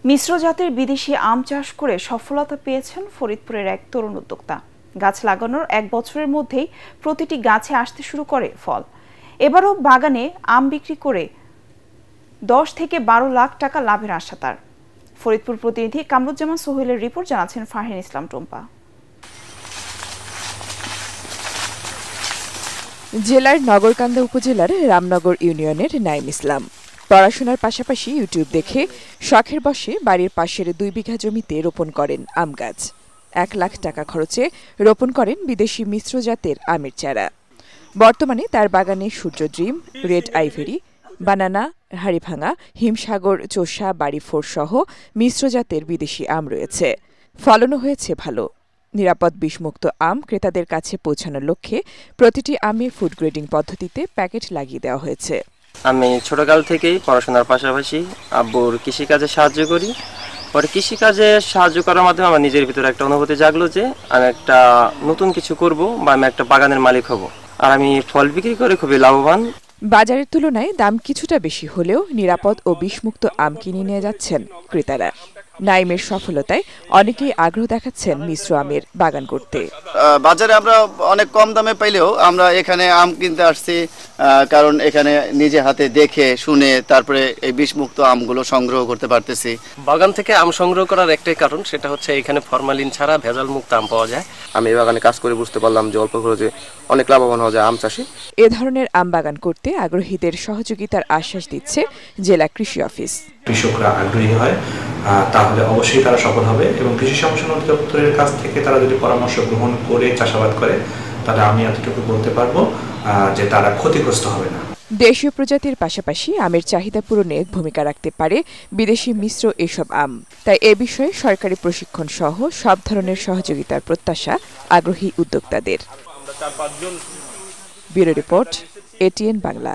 মিশ্র জাতের বিদেশি আম চাষ করে সফলতা পেয়েছেন ফরিদপুরের এক তরুণ উদ্যোক্তা। গাছ লাগানোর 1 বছরের মধ্যেই প্রতিটি গাছে আসতে শুরু করে ফল। এবারও বাগানে আম বিক্রি করে 10 থেকে 12 লাখ টাকা লাভের আশা তার। ফরিদপুর প্রতিনিধি কামরুজ্জামান সোহেলের রিপোর্ট জানাচ্ছেন ফারহিন ইসলাম টুম্পা। জেলার নগরকান্দা উপজেলার রামনগর ইউনিয়নের নাইম ইসলাম পড়াশোনার পাশাপাশি ইউটিউব দেখে শখের বশে বাড়ির পাশের 2 বিঘা জমিতে রোপণ করেন আম গাছ। 1 লাখ টাকা খরচে রোপণ করেন বিদেশি মিশ্র জাতের আমের চারা। বর্তমানে তার বাগানে সূর্য ড্রিম, রেড আইভেরি, বানানা, হাড়িভাঙা, হিমসাগর, চোষা, বাড়িফোর সহ মিশ্র জাতের বিদেশি আম রয়েছে। ফলনও হয়েছে ভালো। নিরাপদ বিষমুক্ত আম ক্রেতাদের কাছে পৌঁছানোর লক্ষ্যে প্রতিটি আমে ফুড গ্রেডিং পদ্ধতিতে প্যাকেট লাগিয়ে দেওয়া হয়েছে। আমি ছোটকাল থেকেই পড়াশোনার পাশাপাশি আব্বুর কৃষিকাজে সাহায্য করি। পরে কৃষিকাজে সাহায্য করার মাধ্যমে আমার নিজের ভিতরে একটা অনুভূতি জাগলো যে আমি একটা নতুন কিছু করব বা আমি একটা বাগানের মালিক হব। আর আমি ফল বিক্রি করে খুবই লাভবান। বাজারের তুলনায় দাম কিছুটা বেশি হলেও নিরাপদ ও বিষমুক্ত আম কিনে নিয়ে যাচ্ছেন ক্রেতারা। নাইমের সফলতায় অনেকেই আগ্রহ দেখাচ্ছেন মিশ্র আমের বাগান করতে। বাজারে আমরা অনেক কম দামে পাইলেও আমরা এখানে আম কিনতে আসছি, কারণ এখানে নিজে হাতে দেখে শুনে তারপরে এই বিষমুক্ত আমগুলো সংগ্রহ করতে পারতেছি। বাগান থেকে আম সংগ্রহ করার একটাই কারণ, সেটা হচ্ছে এখানে ফরমালিন ছাড়া ভেজাল মুক্ত আম পাওয়া যায়। আমি এই বাগানে কাজ করে বুঝতে পারলাম যে অল্প খরচে অনেক লাভবান হওয়া যায় আম চাষে। এ ধরনের আম বাগান করতে আগ্রহীদের সহযোগিতার আশ্বাস দিচ্ছে জেলা কৃষি অফিস। কৃষকরা আগ্রহী হয় তাহলে অবশ্যই তারা সফল হবে এবং কৃষি সম্প্রসারণ অধিদপ্তরের কাছ থেকে তারা যদি পরামর্শ গ্রহণ করে চাষাবাদ করে তাহলে আমি এতটুকু বলতে পারবো যে তারা ক্ষতিগ্রস্ত হবে না। দেশীয় প্রজাতির পাশাপাশি আমের চাহিদা পূরণে ভূমিকা রাখতে পারে বিদেশি মিশ্র এসব আম। তাই এ বিষয়ে সরকারি প্রশিক্ষণ সহ সব ধরনের সহযোগিতার প্রত্যাশা আগ্রহী উদ্যোক্তাদের। Bureau report, ATN Bangla.